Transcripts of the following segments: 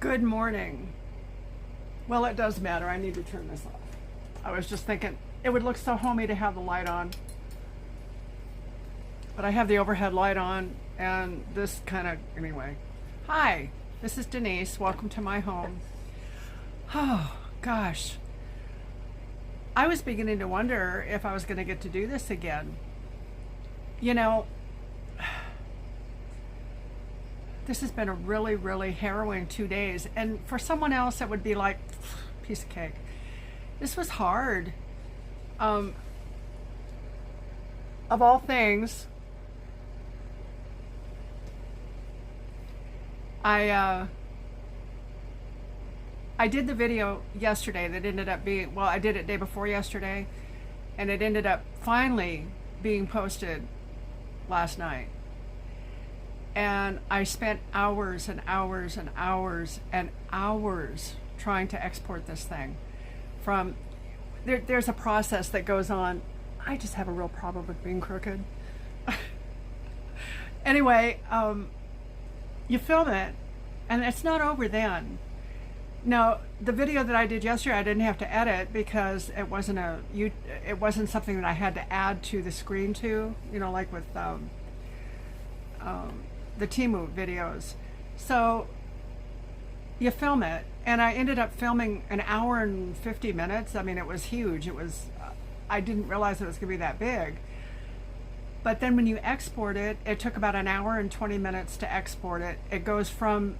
Good morning. Well, it does matter. I need to turn this off. I was just thinking it would look so homey to have the light on. But I have the overhead light on and this kind of, anyway. Hi, this is Denise. Welcome to my home. Oh, gosh. I was beginning to wonder if I was going to get to do this again. You know, this has been a really, really harrowing 2 days. And for someone else, it would be like, piece of cake. This was hard. Of all things, I did the video yesterday that ended up being, well, I did it day before yesterday, and it ended up finally being posted last night. And I spent hours and hours and hours and hours trying to export this thing from, there's a process that goes on. I just have a real problem with being crooked. Anyway, you film it and it's not over then. Now, the video that I did yesterday, I didn't have to edit because it wasn't something that I had to add to the screen to, you know, like with the Temu videos. So you film it, and I ended up filming an hour and 50 minutes. I mean, it was huge. It was, I didn't realize it was gonna be that big. But then when you export it, it took about an hour and 20 minutes to export it. It goes from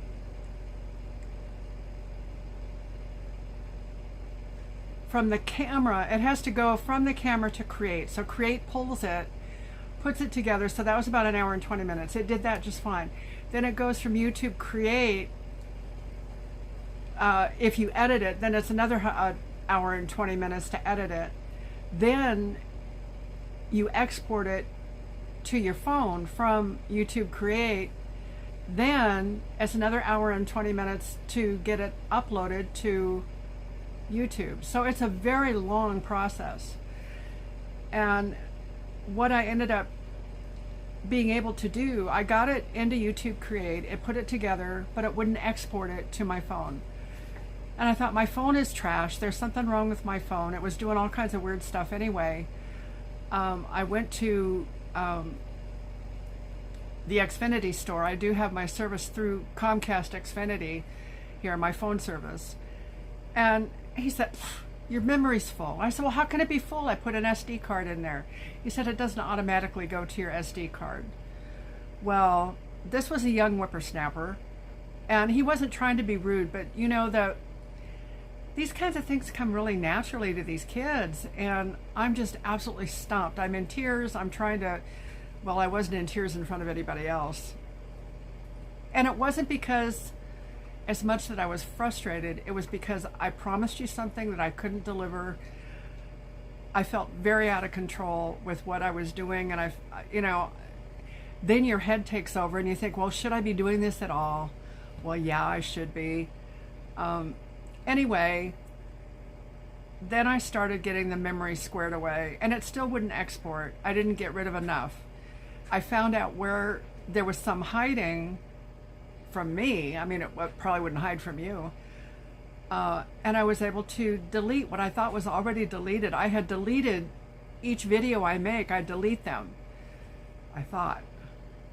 the camera, it has to go from the camera to Create. So Create pulls it, puts it together. So that was about an hour and 20 minutes. It did that just fine. Then it goes from YouTube Create. If you edit it, then it's another hour and 20 minutes to edit it. Then you export it to your phone from YouTube Create. Then it's another hour and 20 minutes to get it uploaded to YouTube. So it's a very long process. And what I ended up being able to do, I got it into YouTube Create, it put it together, but it wouldn't export it to my phone. And I thought, my phone is trash. There's something wrong with my phone. It was doing all kinds of weird stuff anyway. I went to the Xfinity store. I do have my service through Comcast Xfinity here, my phone service. And he said, your memory's full. I said, well, how can it be full? I put an SD card in there. He said, it doesn't automatically go to your SD card. Well, this was a young whippersnapper, and he wasn't trying to be rude, but you know, these kinds of things come really naturally to these kids, and I'm just absolutely stumped. I'm in tears. I'm trying to, well, I wasn't in tears in front of anybody else. And it wasn't because as much that I was frustrated, it was because I promised you something that I couldn't deliver. I felt very out of control with what I was doing, and you know, then your head takes over and you think, well, should I be doing this at all? Well, yeah, I should be. Anyway, then I started getting the memory squared away, and it still wouldn't export. I didn't get rid of enough. I found out where there was some hiding from me. I mean, it probably wouldn't hide from you. And I was able to delete what I thought was already deleted. I had deleted each video I make, I delete them. I thought,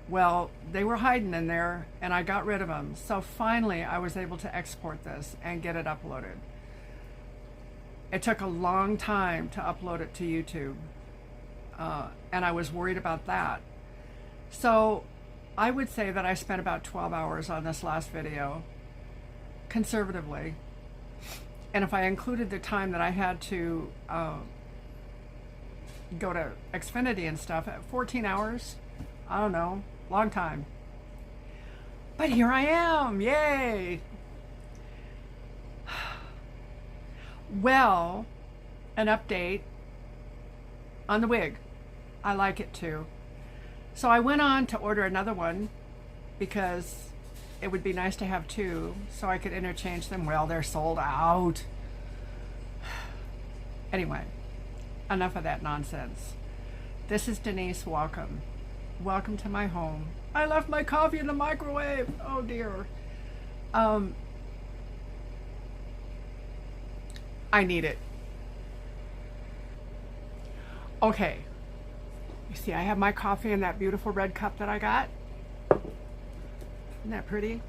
well, they were hiding in there, and I got rid of them. So finally, I was able to export this and get it uploaded. It took a long time to upload it to YouTube, and I was worried about that. So I would say that I spent about 12 hours on this last video, conservatively. And if I included the time that I had to go to Xfinity and stuff, 14 hours, I don't know, long time. But here I am, yay! Well, an update on the wig. I like it too. So I went on to order another one because it would be nice to have two so I could interchange them. Well, they're sold out. Anyway, enough of that nonsense. This is Denise. Welcome. Welcome to my home. I left my coffee in the microwave. Oh dear. I need it. Okay. You see, I have my coffee in that beautiful red cup that I got. Isn't that pretty?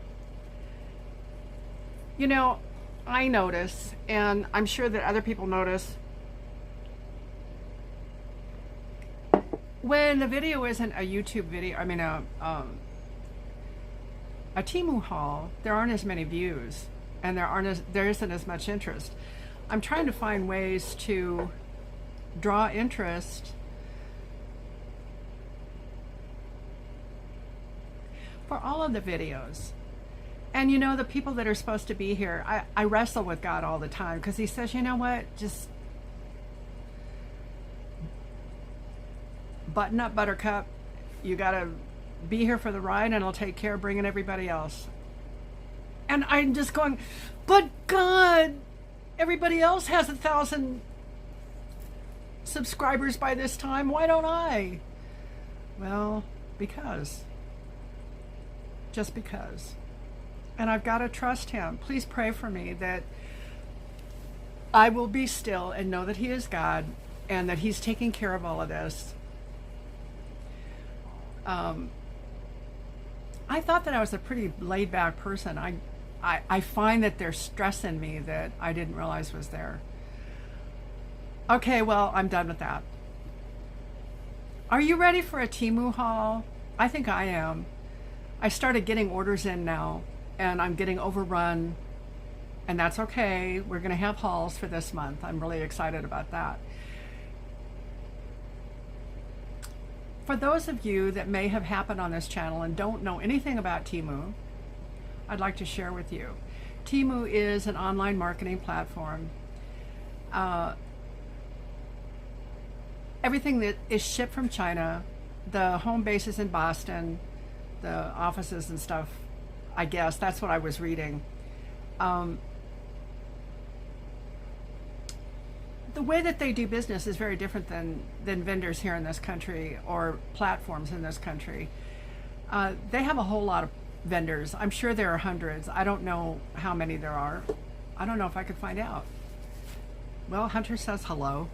You know, I notice, and I'm sure that other people notice, when the video isn't a YouTube video, I mean a Temu haul, there aren't as many views, and there isn't as much interest. I'm trying to find ways to draw interest for all of the videos. And you know, the people that are supposed to be here, I wrestle with God all the time, because he says, you know what, just button up, Buttercup. You gotta be here for the ride, and I'll take care of bringing everybody else. And I'm just going, but God, everybody else has 1,000 subscribers by this time. Why don't I? Well, because. Just because. And I've got to trust him. Please pray for me that I will be still and know that he is God and that he's taking care of all of this. I thought that I was a pretty laid back person. I find that there's stress in me that I didn't realize was there. Okay, well, I'm done with that. Are you ready for a Temu haul? I think I am. I started getting orders in now, and I'm getting overrun, and that's okay. We're going to have hauls for this month. I'm really excited about that. For those of you that may have happened on this channel and don't know anything about Temu, I'd like to share with you. Temu is an online marketing platform. Everything that is shipped from China, the home base is in Boston, the offices and stuff, I guess, that's what I was reading. The way that they do business is very different than vendors here in this country or platforms in this country. They have a whole lot of vendors. I'm sure there are hundreds. I don't know how many there are. I don't know if I could find out. Well, Hunter says hello.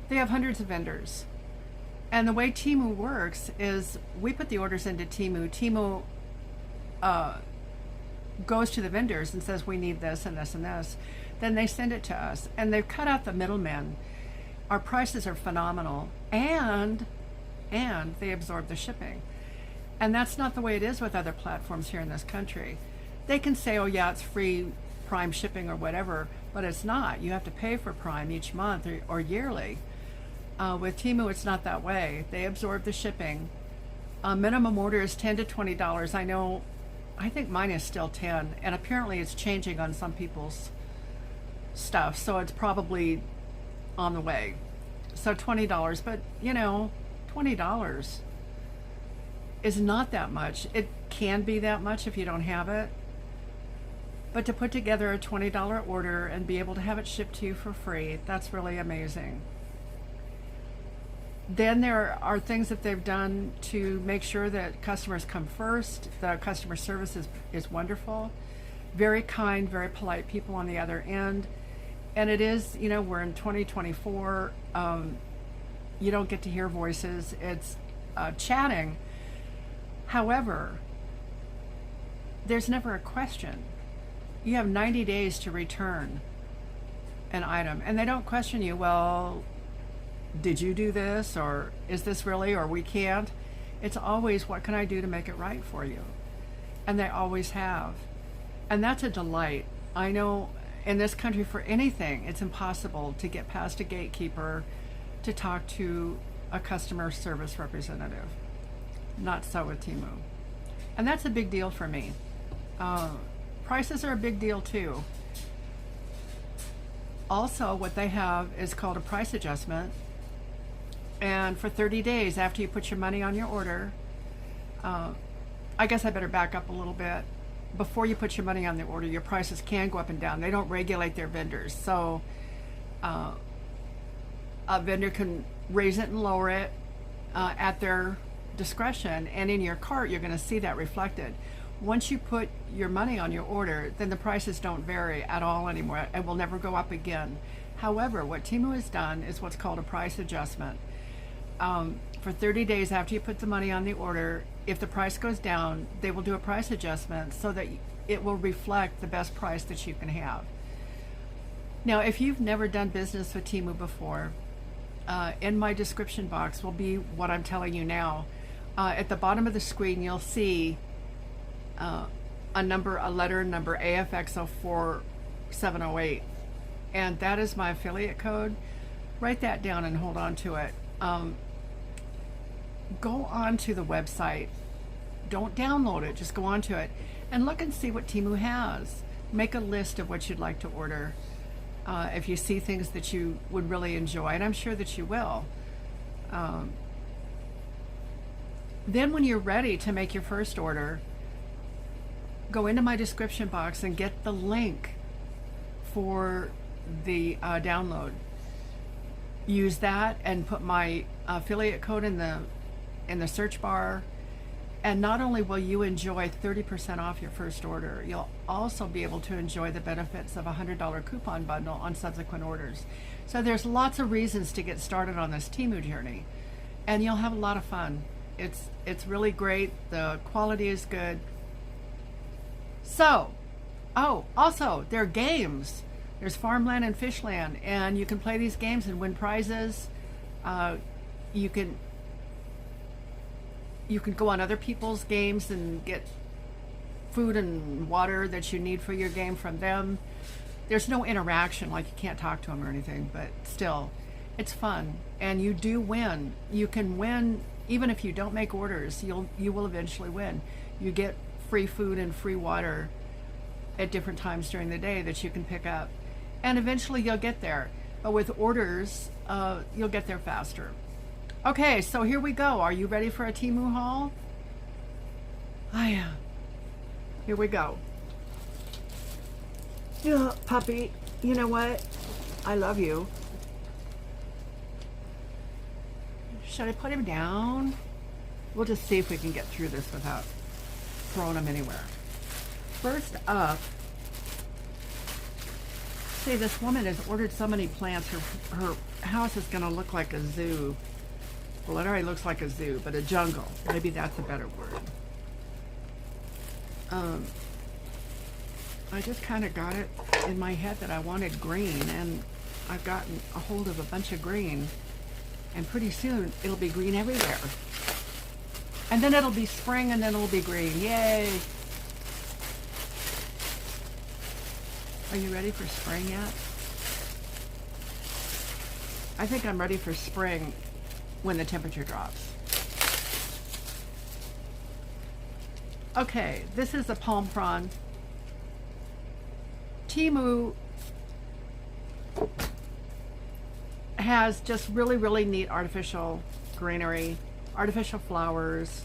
They have hundreds of vendors. And the way Temu works is we put the orders into Temu. Temu goes to the vendors and says, we need this and this and this. Then they send it to us. And they've cut out the middlemen. Our prices are phenomenal. And they absorb the shipping. And that's not the way it is with other platforms here in this country. They can say, oh yeah, it's free Prime shipping or whatever, but it's not. You have to pay for Prime each month or yearly. With Temu, it's not that way. They absorb the shipping. Minimum order is $10 to $20. I think mine is still 10, and apparently it's changing on some people's stuff, so it's probably on the way. So $20, but you know, $20 is not that much. It can be that much if you don't have it, but to put together a $20 order and be able to have it shipped to you for free, that's really amazing. Then there are things that they've done to make sure that customers come first. The customer service is wonderful. Very kind, very polite people on the other end. And it is, you know, we're in 2024. You don't get to hear voices. It's chatting. However, there's never a question. You have 90 days to return an item. And they don't question you, well, did you do this, or is this really, or we can't. It's always, what can I do to make it right for you? And they always have. And that's a delight. I know in this country, for anything, it's impossible to get past a gatekeeper to talk to a customer service representative. Not so with Temu. And that's a big deal for me. Prices are a big deal too. Also, what they have is called a price adjustment. And for 30 days after you put your money on your order, I guess I better back up a little bit. Before you put your money on the order, your prices can go up and down. They don't regulate their vendors. So a vendor can raise it and lower it at their discretion. And in your cart, you're going to see that reflected. once you put your money on your order, then the prices don't vary at all anymore. It will never go up again. However, what Temu has done is what's called a price adjustment. For 30 days after you put the money on the order, if the price goes down, they will do a price adjustment so that it will reflect the best price that you can have. Now, if you've never done business with Temu before, in my description box will be what I'm telling you now. At the bottom of the screen, you'll see a letter number AFX04708, and that is my affiliate code. Write that down and hold on to it. Go on to the website. Don't download it, just go on to it and look and see what Temu has. Make a list of what you'd like to order. If you see things that you would really enjoy, and I'm sure that you will. Then when you're ready to make your first order, go into my description box and get the link for the download. Use that and put my affiliate code in the search bar, and not only will you enjoy 30% off your first order, you'll also be able to enjoy the benefits of a $100 coupon bundle on subsequent orders. So there's lots of reasons to get started on this Temu journey, and you'll have a lot of fun. It's really great. The quality is good. So, also there are games. There's Farmland and Fishland, and you can play these games and win prizes. You can go on other people's games and get food and water that you need for your game from them. There's no interaction, like you can't talk to them or anything, but still, it's fun. And you do win. You can win even if you don't make orders. You will eventually win. You get free food and free water at different times during the day that you can pick up. And eventually you'll get there. But with orders, you'll get there faster. Okay, so here we go. Are you ready for a Temu haul? I am. Here we go. Yeah, puppy, you know what? I love you. Should I put him down? We'll just see if we can get through this without throwing him anywhere. First up, see, this woman has ordered so many plants. Her house is going to look like a zoo. Well, it already looks like a zoo, but a jungle. Maybe that's a better word. I just kind of got it in my head that I wanted green, and I've gotten a hold of a bunch of green, and pretty soon it'll be green everywhere. And then it'll be spring, and then it'll be green. Yay! Are you ready for spring yet? I think I'm ready for spring when the temperature drops. Okay, this is a palm frond. Temu has just really, really neat artificial greenery, artificial flowers.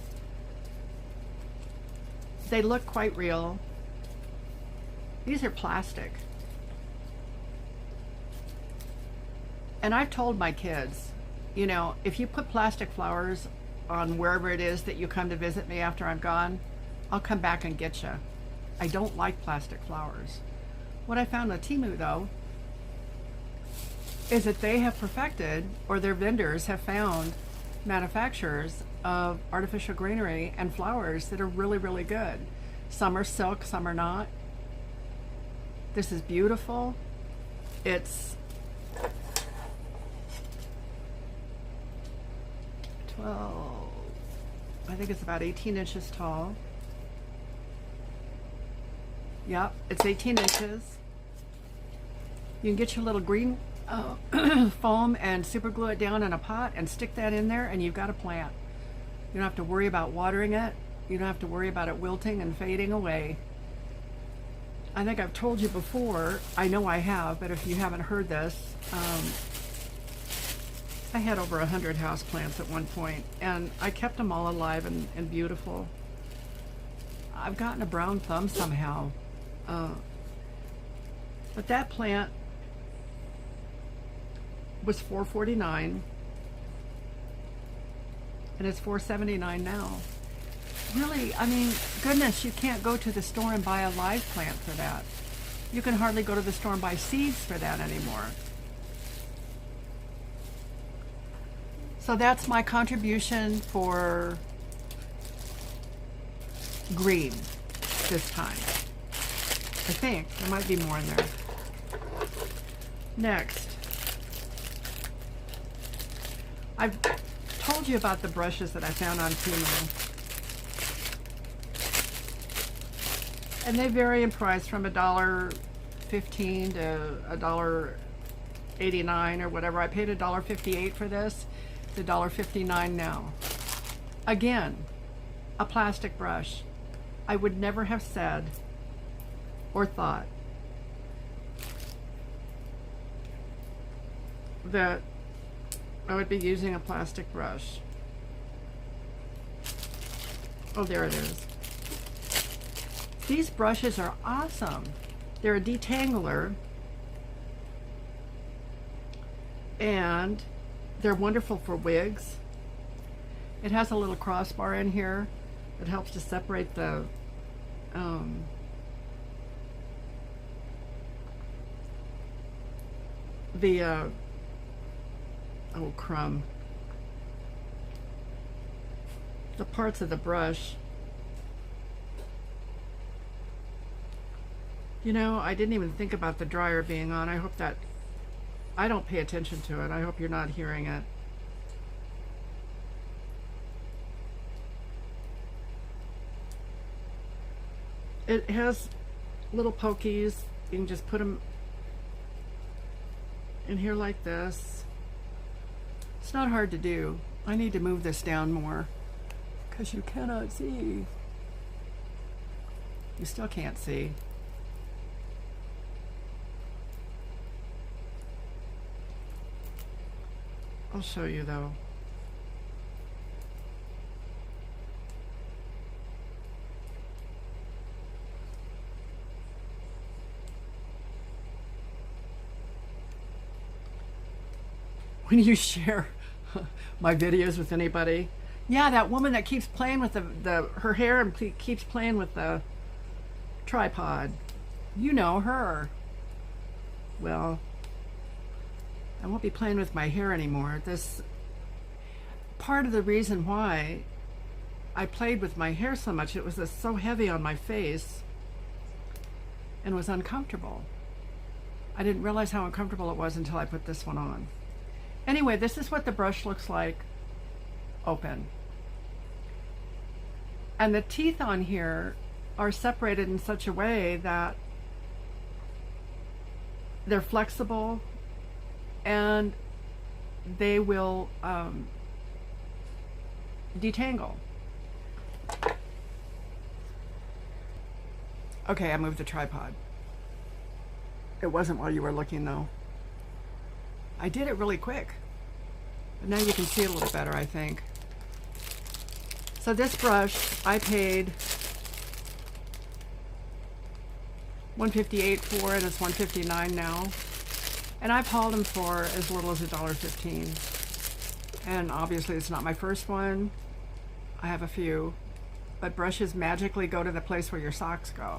They look quite real. These are plastic. And I've told my kids, you know, if you put plastic flowers on wherever it is that you come to visit me after I'm gone, I'll come back and get you. I don't like plastic flowers. What I found with Temu, though, is that they have perfected, or their vendors have found, manufacturers of artificial greenery and flowers that are really, really good. Some are silk, some are not. This is beautiful. It's 12, I think it's about 18 inches tall. Yep, it's 18 inches. You can get your little green foam and super glue it down in a pot and stick that in there, and you've got a plant. You don't have to worry about watering it. You don't have to worry about it wilting and fading away. I think I've told you before, I know I have, but if you haven't heard this, I had over 100 houseplants at one point, and I kept them all alive and beautiful. I've gotten a brown thumb somehow. But that plant was $4.49, and it's $4.79 now. really, I mean, goodness, you can't go to the store and buy a live plant for that. You can hardly go to the store and buy seeds for that anymore. So that's my contribution for green this time. I think there might be more in there. Next, I've told you about the brushes that I found on Temu. And they vary in price from $1.15 to $1.89 or whatever. I paid $1.58 for this. It's $1.59 now. Again, a plastic brush. I would never have said or thought that I would be using a plastic brush. Oh, there it is. These brushes are awesome. They're a detangler, and they're wonderful for wigs. It has a little crossbar in here that helps to separate the oh crumb, the parts of the brush. You know, I didn't even think about the dryer being on. I hope that I don't pay attention to it. I hope you're not hearing it. It has little pokies. You can just put them in here like this. It's not hard to do. I need to move this down more because you cannot see. You still can't see. I'll show you though. When you share my videos with anybody, yeah, that woman that keeps playing with her hair and keeps playing with the tripod, you know her. Well, I won't be playing with my hair anymore. This part of the reason why I played with my hair so much, it was so heavy on my face and was uncomfortable. I didn't realize how uncomfortable it was until I put this one on. Anyway, this is what the brush looks like open. And the teeth on here are separated in such a way that they're flexible and they will detangle. Okay, I moved the tripod. It wasn't while you were looking though. I did it really quick. But now you can see it a little better, I think. So this brush, I paid $1.58 for it. It's $1.59 now. And I've hauled them for as little as $1.15. And obviously it's not my first one. I have a few. But brushes magically go to the place where your socks go.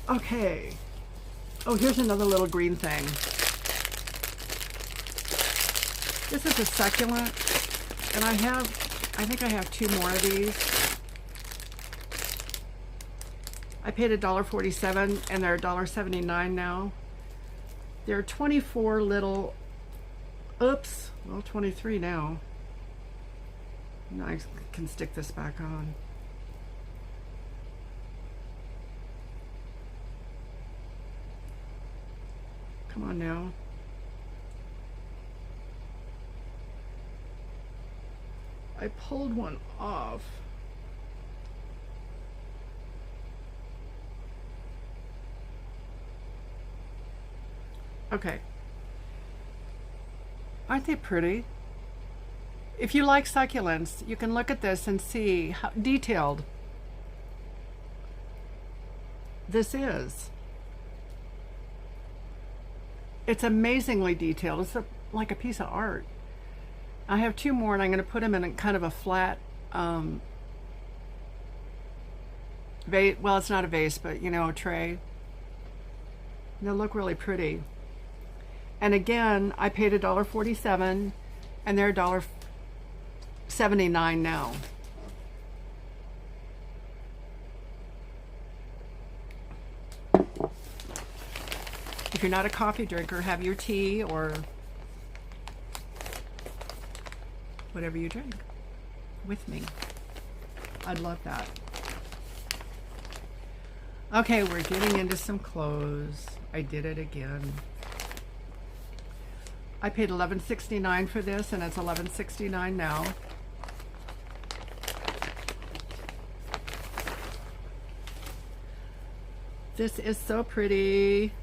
Okay. Oh, here's another little green thing. This is a succulent, and I think I have 2 more of these. I paid $1.47 and they're $1.79 now. There are 24 little, oops, well 23 now. Now I can stick this back on. Come on now. I pulled one off. Okay. Aren't they pretty? If you like succulents, you can look at this and see how detailed this is. It's amazingly detailed. It's like a piece of art. I have two more, and I'm going to put them in a kind of a flat vase. Well, it's not a vase, but you know, a tray. They look really pretty. And again, I paid $1.47, and they're $1.79 now. If you're not a coffee drinker, have your tea or whatever you drink with me. I'd love that. Okay, we're getting into some clothes. I did it again. I paid $11.69 for this, and it's $11.69 now. This is so pretty.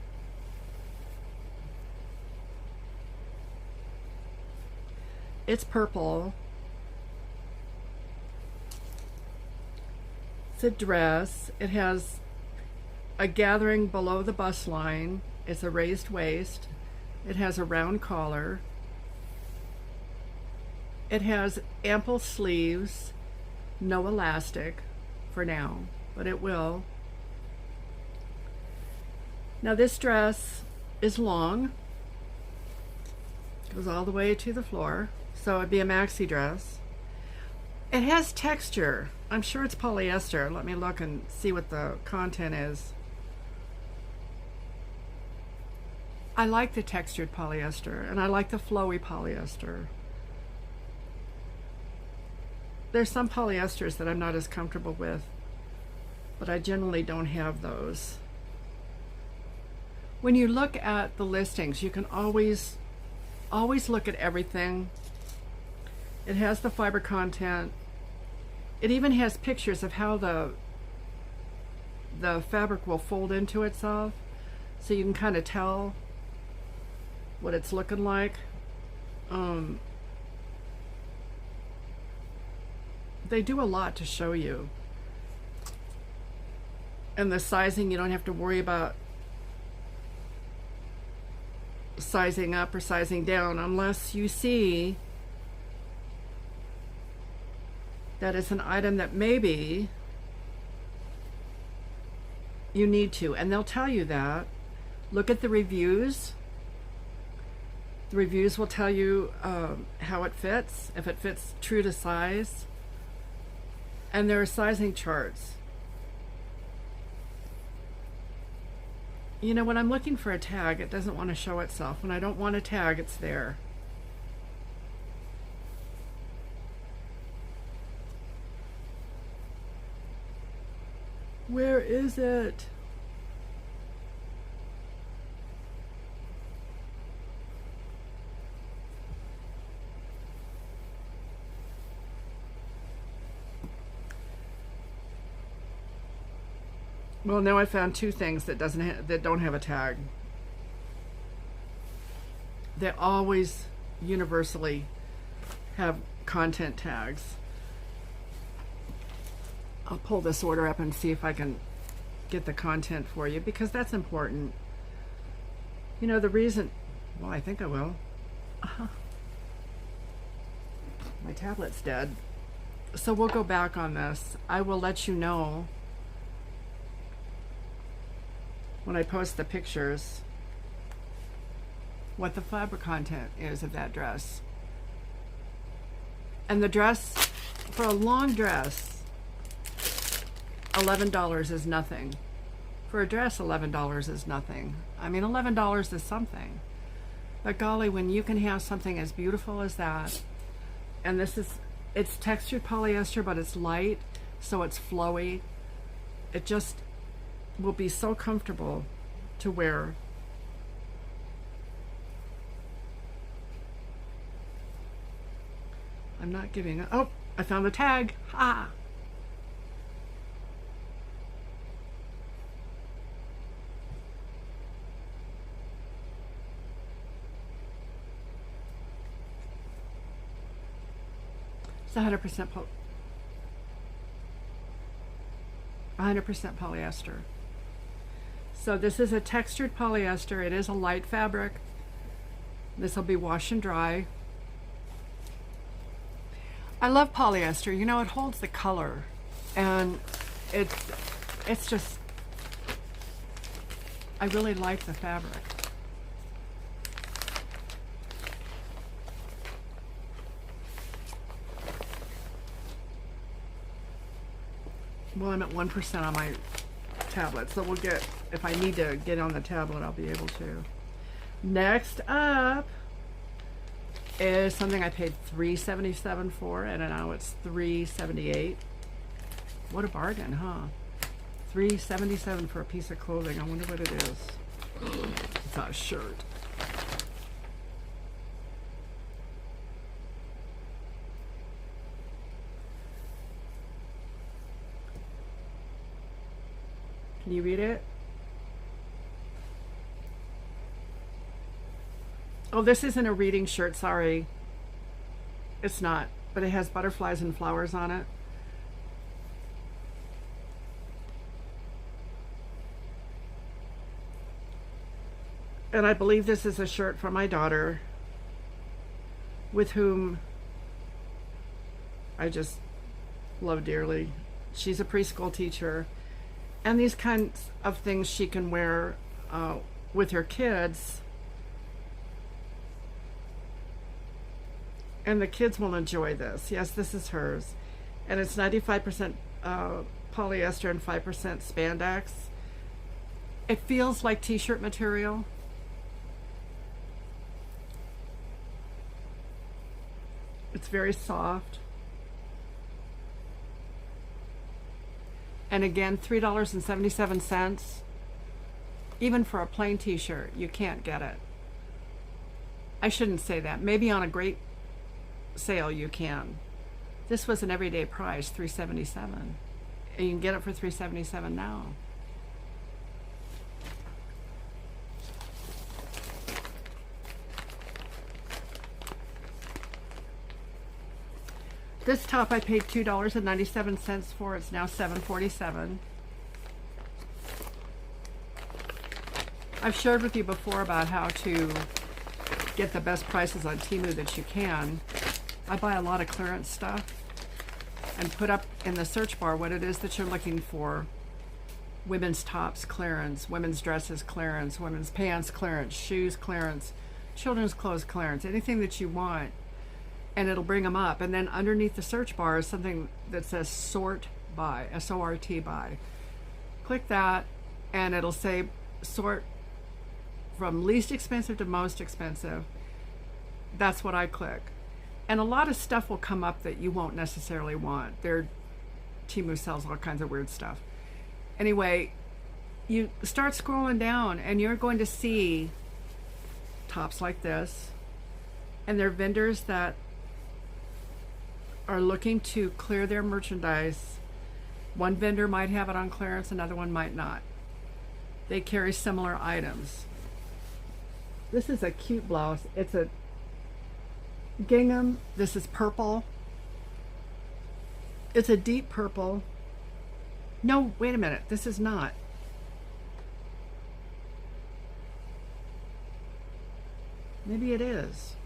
It's purple. It's a dress. It has a gathering below the bust line. It's a raised waist. It has a round collar. It has ample sleeves, no elastic for now, but it will. Now this dress is long, goes all the way to the floor, so it'd be a maxi dress. It has texture. I'm sure it's polyester. Let me look and see what the content is. I like the textured polyester, and I like the flowy polyester. There's some polyesters that I'm not as comfortable with, but I generally don't have those. When you look at the listings, you can always look at everything. It has the fiber content. It even has pictures of how the fabric will fold into itself, so you can kind of tell what it's looking like. They do a lot to show you. And the sizing, you don't have to worry about sizing up or sizing down unless you see that it's an item that maybe you need to, and they'll tell you that. Look at the reviews. The reviews will tell you how it fits, if it fits true to size, and there are sizing charts. You know, when I'm looking for a tag, it doesn't want to show itself. When I don't want a tag, it's there. Where is it? Well, now I found two things that that don't have a tag. They always universally have content tags. I'll pull this order up and see if I can get the content for you, because that's important. You know, the reason, well, I think I will. My tablet's dead. So we'll go back on this. I will let you know when I post the pictures what the fabric content is of that dress. And the dress, for a long dress, $11 is nothing. For a dress, $11 is nothing. I mean, $11 is something. But golly, when you can have something as beautiful as that, and it's textured polyester, but it's light, so it's flowy. It just will be so comfortable to wear. I'm not giving up. Oh, I found the tag. Ha! It's 100% 100% polyester. So this is a textured polyester. It is a light fabric. This will be wash and dry. I love polyester. You know, it holds the color, and it's just, I really like the fabric. Well, I'm at 1% on my tablet, so we'll get, if I need to get on the tablet, I'll be able to. Next up is something I paid $3.77 for, and now it's $3.78. What a bargain, huh? $3.77 for a piece of clothing. I wonder what it is. It's not a shirt. Can you read it? Oh, this isn't a reading shirt, sorry. It's not, but it has butterflies and flowers on it. And I believe this is a shirt for my daughter, with whom I just love dearly. She's a preschool teacher, and these kinds of things she can wear with her kids, and the kids will enjoy this. Yes, this is hers, and it's 95% polyester and 5% spandex. It feels like t-shirt material. It's very soft. And again, $3.77. Even for a plain t-shirt, you can't get it. I shouldn't say that. Maybe on a great sale you can. This was an everyday price, $3.77. And you can get it for $3.77 now. This top I paid $2.97 for. It's now $7.47. I've shared with you before about how to get the best prices on Temu that you can. I buy a lot of clearance stuff and put up in the search bar what it is that you're looking for. Women's tops clearance, women's dresses clearance, women's pants clearance, shoes clearance, children's clothes clearance, anything that you want. And it'll bring them up. And then underneath the search bar is something that says sort by, S-O-R-T by. Click that and it'll say sort from least expensive to most expensive. That's what I click. And a lot of stuff will come up that you won't necessarily want. Temu sells all kinds of weird stuff. Anyway, you start scrolling down and you're going to see tops like this. And they're vendors that are looking to clear their merchandise. One vendor might have it on clearance, another one might not. They carry similar items. This is a cute blouse. It's a gingham. This is purple. It's a deep purple. No, wait a minute. This is not. Maybe it is.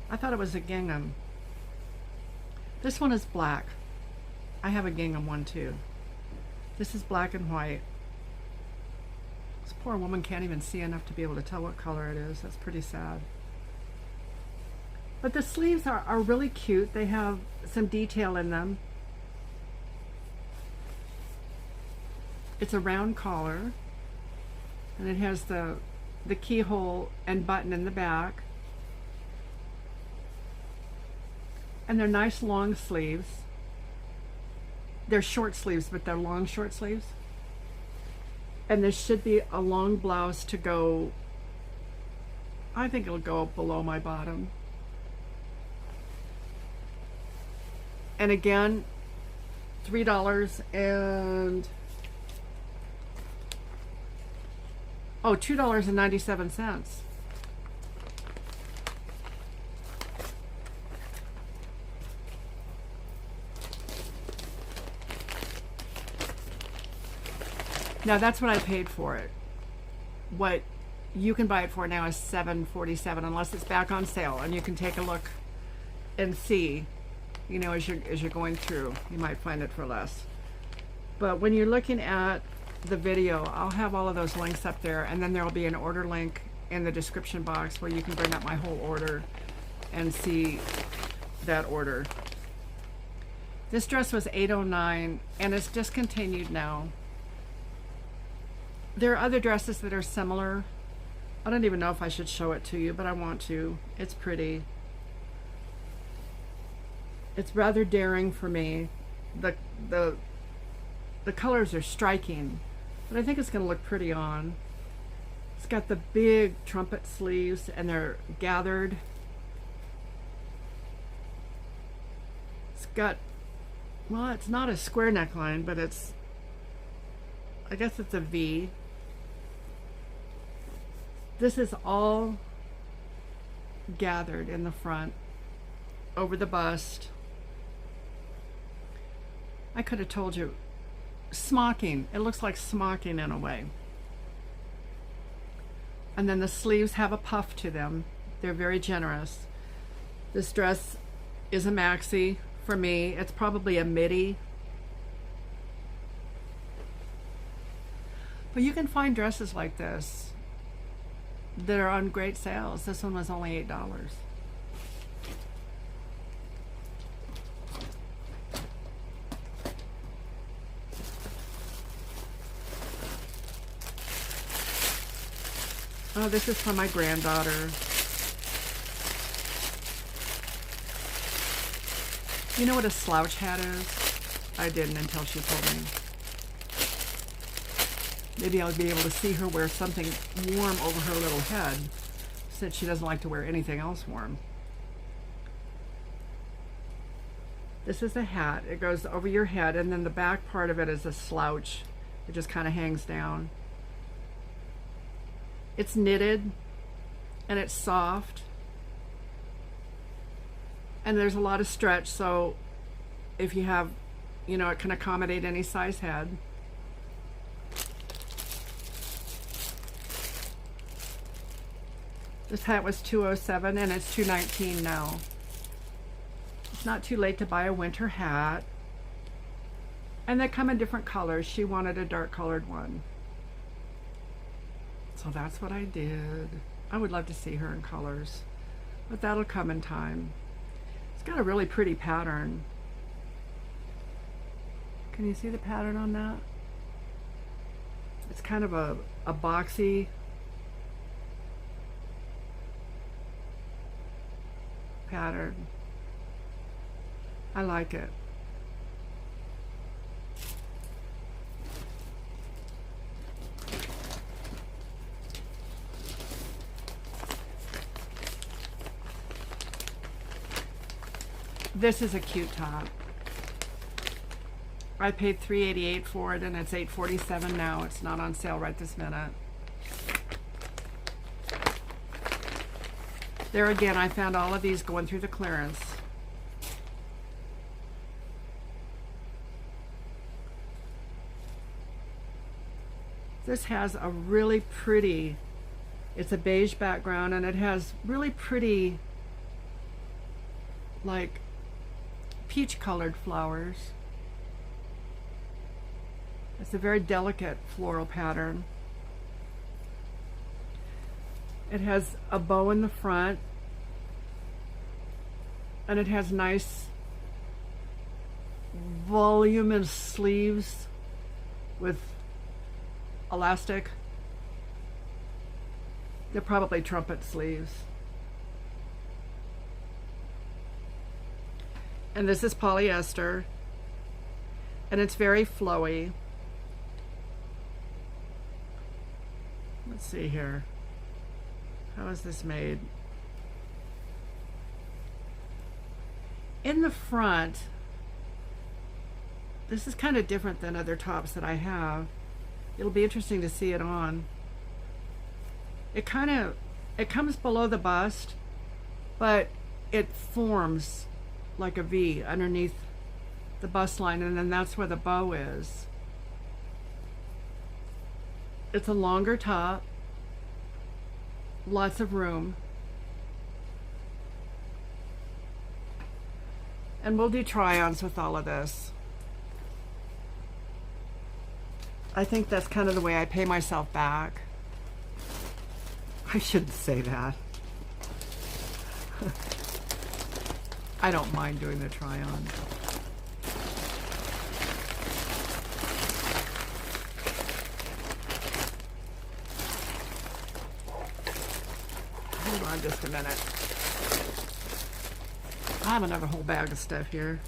I thought it was a gingham. This one is black. I have a gingham one too. This is black and white. This poor woman can't even see enough to be able to tell what color it is. That's pretty sad. But the sleeves are really cute. They have some detail in them. It's a round collar, and it has the keyhole and button in the back. And they're nice long sleeves. They're short sleeves, but they're long short sleeves. And there should be a long blouse to go, I think it'll go below my bottom. And again, $3 and, oh, $2.97. Now that's what I paid for it. What you can buy it for now is $7.47 unless it's back on sale, and you can take a look and see, you know, as you're going through, you might find it for less. But when you're looking at the video, I'll have all of those links up there, and then there'll be an order link in the description box where you can bring up my whole order and see that order. This dress was $8.09 and it's discontinued now. There are other dresses that are similar. I don't even know if I should show it to you, but I want to. It's pretty. It's rather daring for me. The colors are striking, but I think it's going to look pretty on. It's got the big trumpet sleeves and they're gathered. It's got, well, it's not a square neckline, but it's, I guess it's a V. This is all gathered in the front over the bust. I could have told you, smocking. It looks like smocking in a way. And then the sleeves have a puff to them. They're very generous. This dress is a maxi for me. It's probably a midi. But you can find dresses like this that are on great sales. This one was only $8. Oh, this is from my granddaughter. You know what a slouch hat is? I didn't until she told me. Maybe I'll be able to see her wear something warm over her little head, since she doesn't like to wear anything else warm. This is a hat. It goes over your head, and then the back part of it is a slouch. It just kind of hangs down. It's knitted and it's soft and there's a lot of stretch, so if you have, you know, it can accommodate any size head. This hat was $207 and it's $219 now. It's not too late to buy a winter hat, and they come in different colors. She wanted a dark colored one. So that's what I did. I would love to see her in colors, but that'll come in time. It's got a really pretty pattern. Can you see the pattern on that? It's kind of a boxy pattern. I like it. This is a cute top. I paid $3.88 for it and it's $8.47 now. It's not on sale right this minute. There again, I found all of these going through the clearance. This has a really pretty, it's a beige background and it has really pretty, like, peach colored flowers. It's a very delicate floral pattern. It has a bow in the front and it has nice voluminous sleeves with elastic. They're probably trumpet sleeves. And this is polyester, and it's very flowy. Let's see here. How is this made? In the front, this is kind of different than other tops that I have. It'll be interesting to see it on. It comes below the bust, but it forms like a V underneath the bust line, and then that's where the bow is. It's a longer top. lots of room. And we'll do try-ons with all of this. I think that's kind of the way I pay myself back. I shouldn't say that. I don't mind doing the try-on. Hold on just a minute. I have another whole bag of stuff here.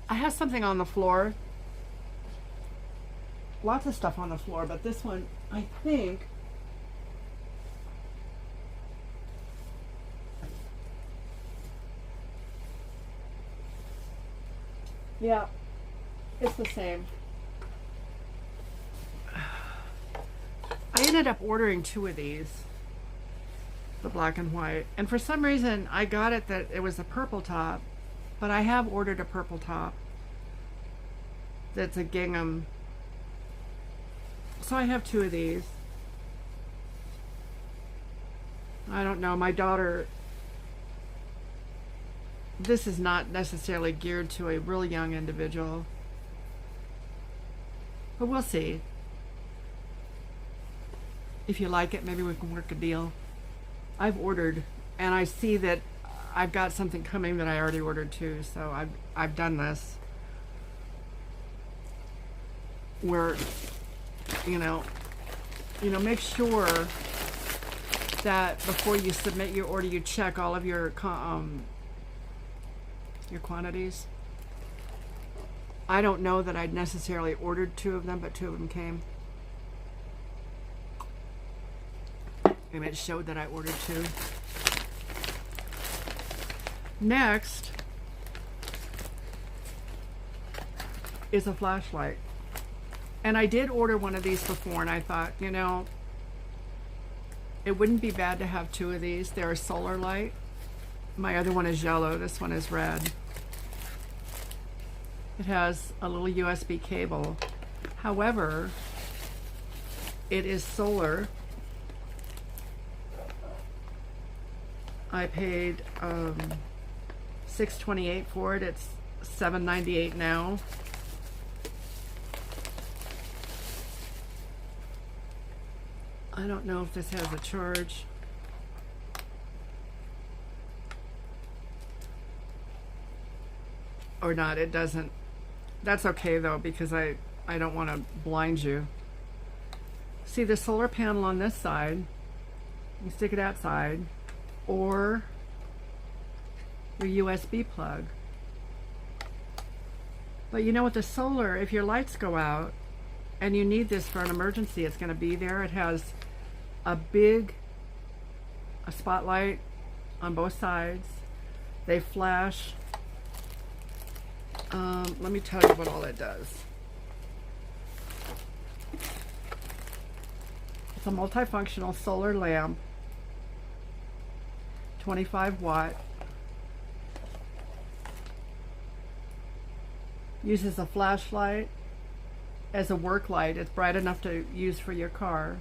I have something on the floor. Lots of stuff on the floor, but this one, I think, yeah, it's the same. I ended up ordering 2 of these, the black and white, and for some reason I got it that it was a purple top, but I have ordered a purple top that's a gingham. So I have 2 of these. I don't know, my daughter, this is not necessarily geared to a really young individual, but we'll see. If you like it, maybe we can work a deal. I've ordered, and I see that I've got something coming that I already ordered too, so I've done this. Where, you know, make sure that before you submit your order, you check all of your quantities. I don't know that I'd necessarily ordered 2 of them, but 2 of them came. And it showed that I ordered 2. Next is a flashlight. And I did order one of these before, and I thought, you know, it wouldn't be bad to have 2 of these. They're a solar light. My other one is yellow. This one is red. It has a little USB cable. However, it is solar. I paid $6.28 for it. It's $7.98 now. I don't know if this has a charge. Or not, it doesn't. That's okay though, because I don't want to blind you. See the solar panel on this side, you stick it outside, or your USB plug. But you know, with the solar, if your lights go out and you need this for an emergency, it's going to be there. It has a spotlight on both sides. They flash. Let me tell you what all it does. It's a multifunctional solar lamp, 25 watt. Uses a flashlight as a work light. It's bright enough to use for your car.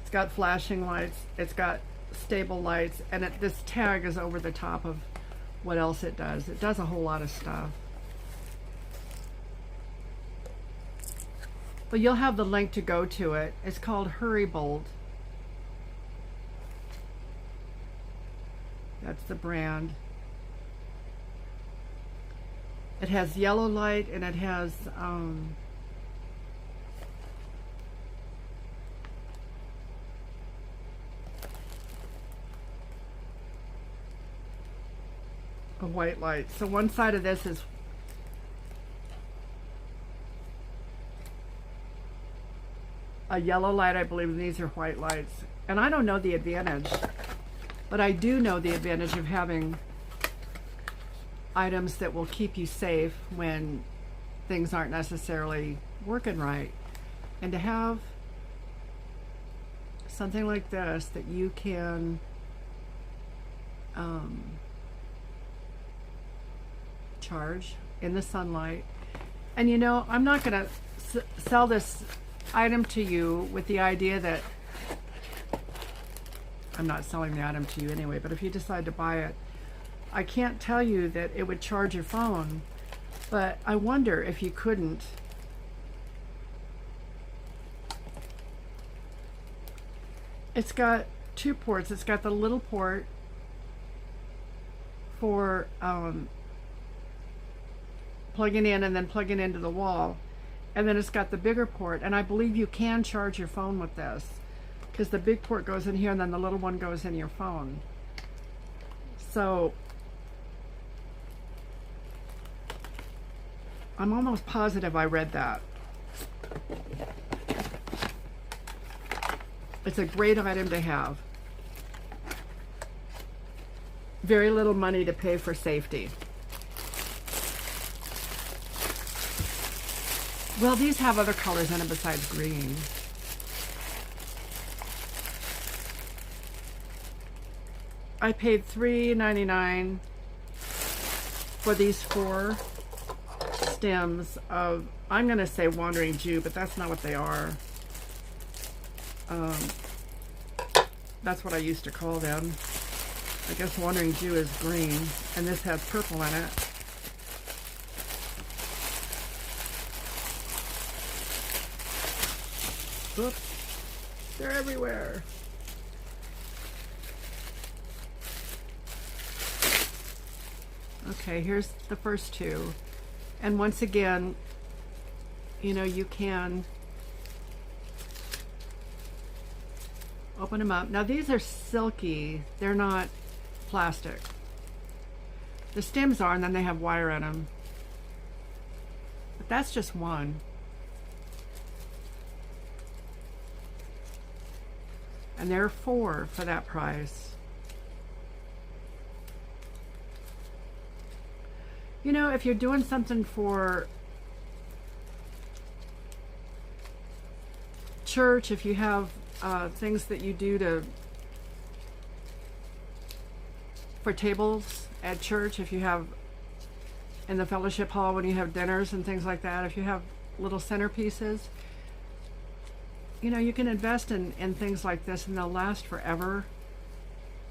It's got flashing lights, it's got stable lights, and this tag is over the top of what else it does. It does a whole lot of stuff. But you'll have the link to go to it. It's called Hurry Bolt. That's the brand. It has yellow light, and it has a white light. So one side of this is a yellow light, I believe, and these are white lights. And I don't know the advantage, but I do know the advantage of having items that will keep you safe when things aren't necessarily working right. And to have something like this that you can charge in the sunlight. And you know, I'm not going to sell this item to you with the idea that I'm not selling the item to you anyway, but if you decide to buy it, I can't tell you that it would charge your phone, but I wonder if you couldn't it's got two ports. It's got the little port for plugging in and then plugging into the wall, and then it's got the bigger port, and I believe you can charge your phone with this because the big port goes in here and then the little one goes in your phone. So I'm almost positive I read that. It's a great item to have. Very little money to pay for safety. Well, these have other colors in them besides green. I paid $3.99 for these 4 stems of, I'm going to say Wandering Jew, but that's not what they are. That's what I used to call them. I guess Wandering Jew is green, and this has purple in it. Oops, they're everywhere. Okay, here's the first 2. And once again, you know, you can open them up. Now these are silky, they're not plastic. The stems are, and then they have wire in them. But that's just one. And there are 4 for that price. You know, if you're doing something for church, if you have things that you do for tables at church, if you have in the fellowship hall when you have dinners and things like that, if you have little centerpieces, you know, you can invest in things like this and they'll last forever.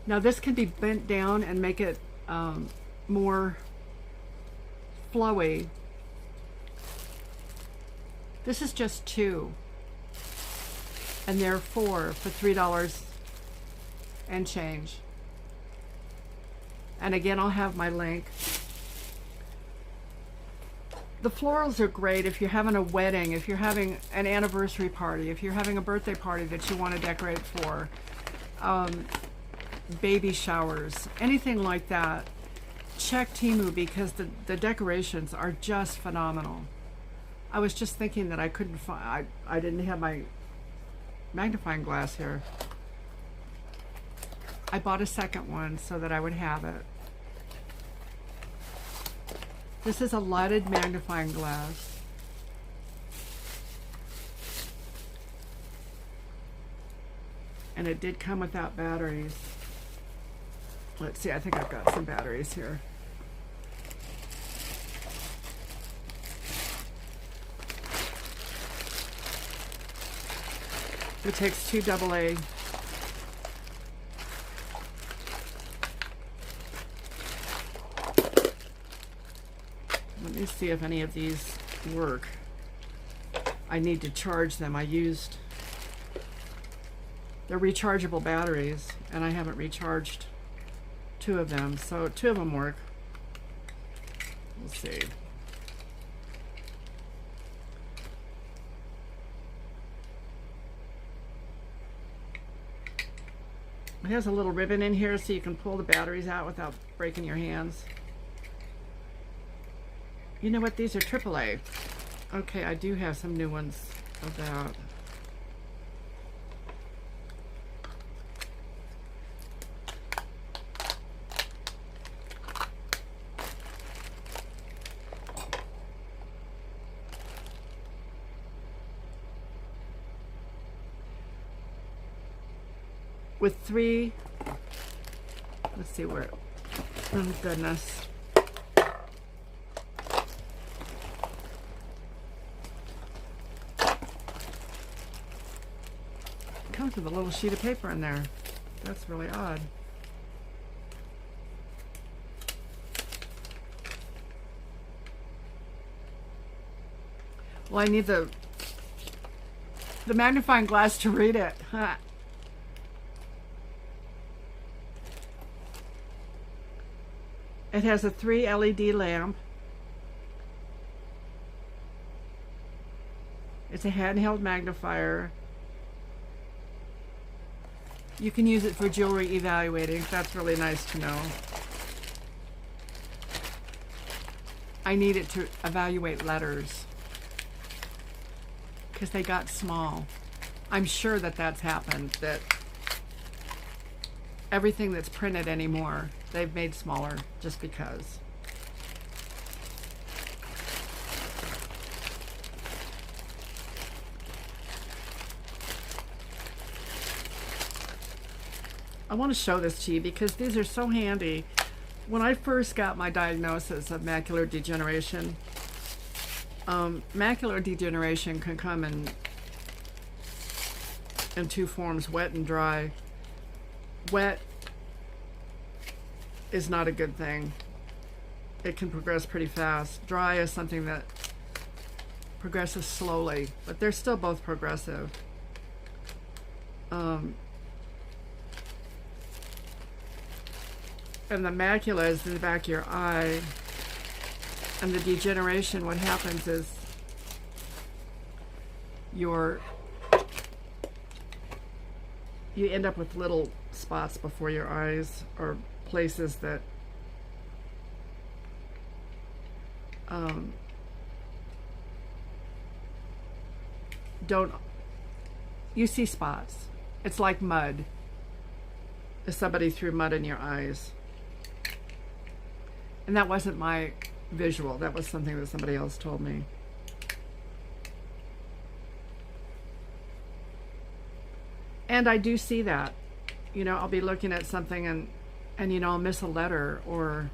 Now this can be bent down and make it more flowy. This is just 2. And there are 4 for $3 and change. And again, I'll have my link. The florals are great if you're having a wedding, if you're having an anniversary party, if you're having a birthday party that you want to decorate for, baby showers, anything like that. Check Temu because the decorations are just phenomenal. I was just thinking that I couldn't find, I didn't have my magnifying glass here. I bought a second one so that I would have it. This is a lighted magnifying glass. And it did come without batteries. Let's see, I think I've got some batteries here. It takes 2 AA. Let me see if any of these work. I need to charge them. They're rechargeable batteries, and I haven't recharged 2 of them, so 2 of them work. We'll see. It has a little ribbon in here so you can pull the batteries out without breaking your hands. You know what? These are AAA. Okay, I do have some new ones of that. with 3, let's see where, oh goodness. It comes with a little sheet of paper in there. That's really odd. Well, I need the magnifying glass to read it. It has a 3 LED lamp. It's a handheld magnifier. You can use it for jewelry evaluating. That's really nice to know. I need it to evaluate letters because they got small. I'm sure that that's happened, that everything that's printed anymore, they've made smaller just because. I want to show this to you because these are so handy. When I first got my diagnosis of macular degeneration, macular degeneration can come in 2 forms, wet and dry. Wet is not a good thing. It can progress pretty fast. Dry is something that progresses slowly, but they're still both progressive. And the macula is in the back of your eye, and the degeneration, what happens is you end up with little spots before your eyes, or places that you see spots. It's like mud. If somebody threw mud in your eyes. And that wasn't my visual. That was something that somebody else told me. And I do see that. You know, I'll be looking at something and you know, I'll miss a letter, or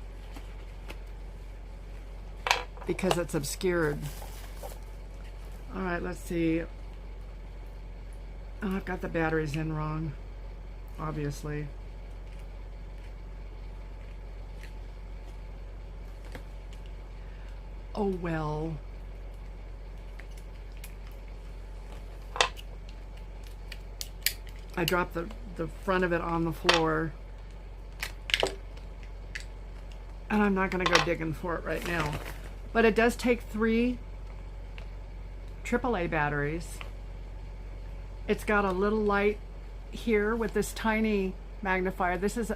because it's obscured. All right, let's see. Oh, I've got the batteries in wrong, obviously. Oh well. I dropped the front of it on the floor. And I'm not going to go digging for it right now. But it does take 3 AAA batteries. It's got a little light here with this tiny magnifier. This is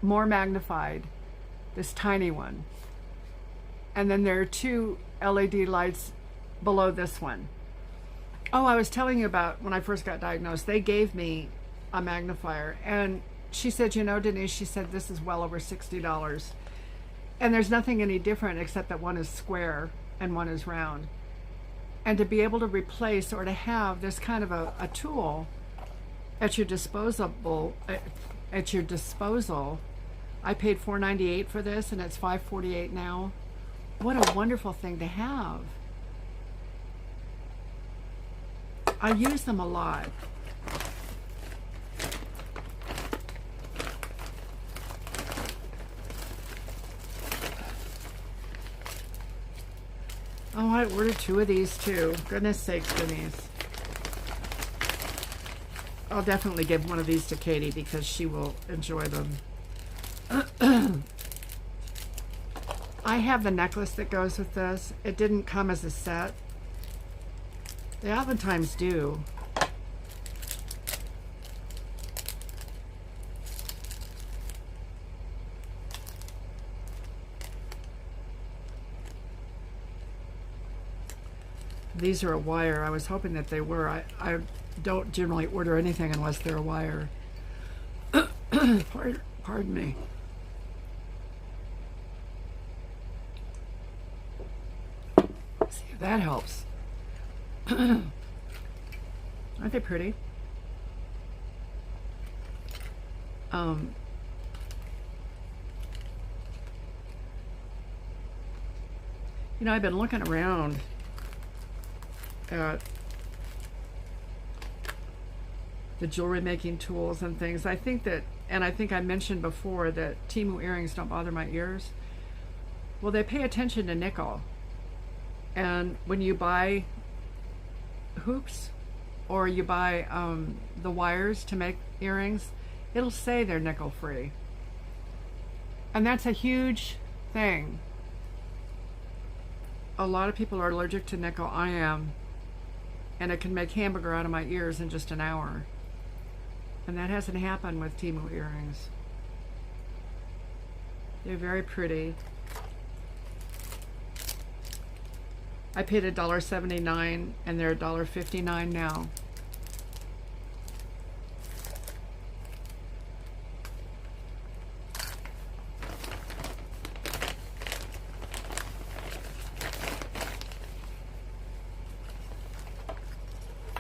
more magnified, this tiny one. And then there are 2 LED lights below this one. Oh, I was telling you about when I first got diagnosed, they gave me a magnifier. And she said, you know, Denise, she said, this is well over $60. And there's nothing any different except that one is square and one is round. And to be able to replace, or to have this kind of a tool at your disposal, I paid $4.98 for this, and it's $5.48 now. What a wonderful thing to have. I use them a lot. Oh, I ordered 2 of these too. Goodness sakes, Denise. I'll definitely give one of these to Katie because she will enjoy them. I have the necklace that goes with this. It didn't come as a set. They oftentimes do. These are a wire. I was hoping that they were. I don't generally order anything unless they're a wire. Pardon me. See if that helps. Aren't they pretty? Um, you know, I've been looking around at the jewelry making tools and things. I think that, and I think I mentioned before that Temu earrings don't bother my ears. Well, they pay attention to nickel. And when you buy hoops or you buy the wires to make earrings, it'll say they're nickel free. And that's a huge thing. A lot of people are allergic to nickel. I am. And it can make hamburger out of my ears in just an hour. And that hasn't happened with Temu earrings. They're very pretty. I paid $1.79 and they're $1.59 now.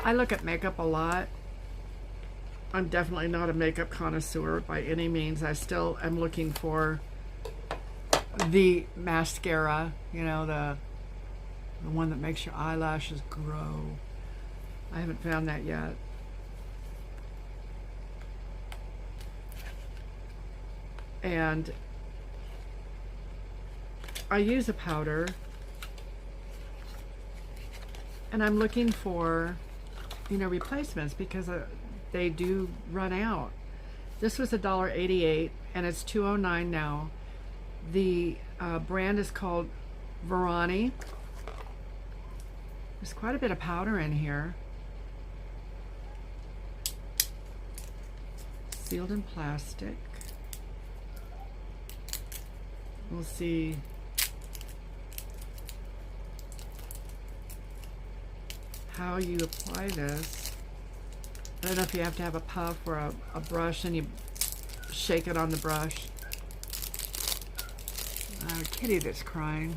I look at makeup a lot. I'm definitely not a makeup connoisseur by any means. I still am looking for the mascara, you know, the one that makes your eyelashes grow. I haven't found that yet. And I use a powder, and I'm looking for, you know, replacements because they do run out. This was $1.88 and it's $2.09 now. The brand is called Verani. There's quite a bit of powder in here. Sealed in plastic. We'll see. How you apply this. I don't know if you have to have a puff or a brush and you shake it on the brush. Kitty that's crying.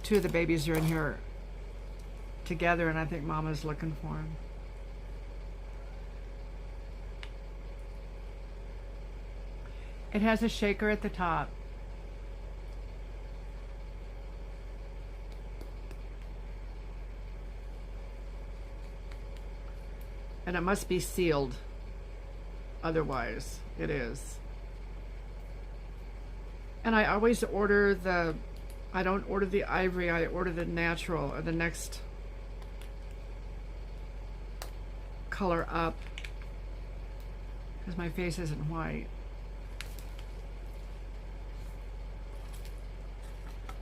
Two of the babies are in here together and I think Mama's looking for him. It has a shaker at the top. And it must be sealed. Otherwise, it is. And I always order I don't order the ivory, I order the natural or the next color up because my face isn't white.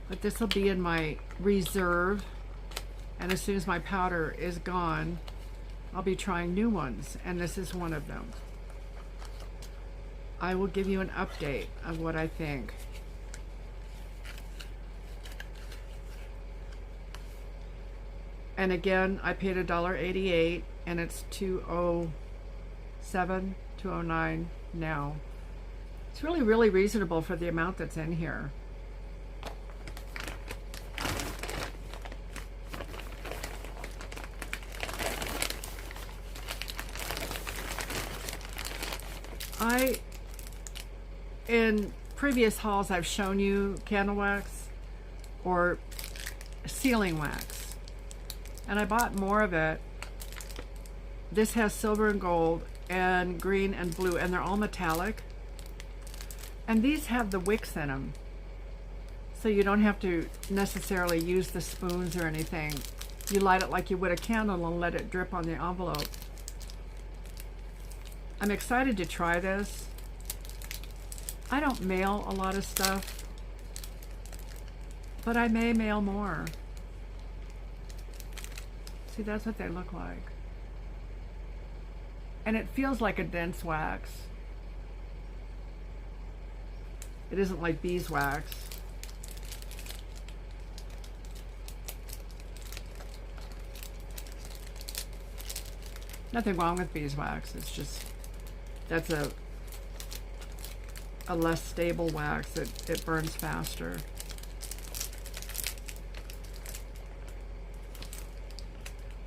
But this will be in my reserve, and as soon as my powder is gone, I'll be trying new ones, and this is one of them. I will give you an update of what I think. And again, I paid $1.88 and it's $2.07, $2.09 now. It's really, really reasonable for the amount that's in here. In previous hauls, I've shown you candle wax or sealing wax, and I bought more of it. This has silver and gold and green and blue, and they're all metallic. And these have the wicks in them, so you don't have to necessarily use the spoons or anything. You light it like you would a candle and let it drip on the envelope. I'm excited to try this. I don't mail a lot of stuff, but I may mail more. See, that's what they look like. And it feels like a dense wax. It isn't like beeswax. Nothing wrong with beeswax. It's just, that's a less stable wax. It burns faster.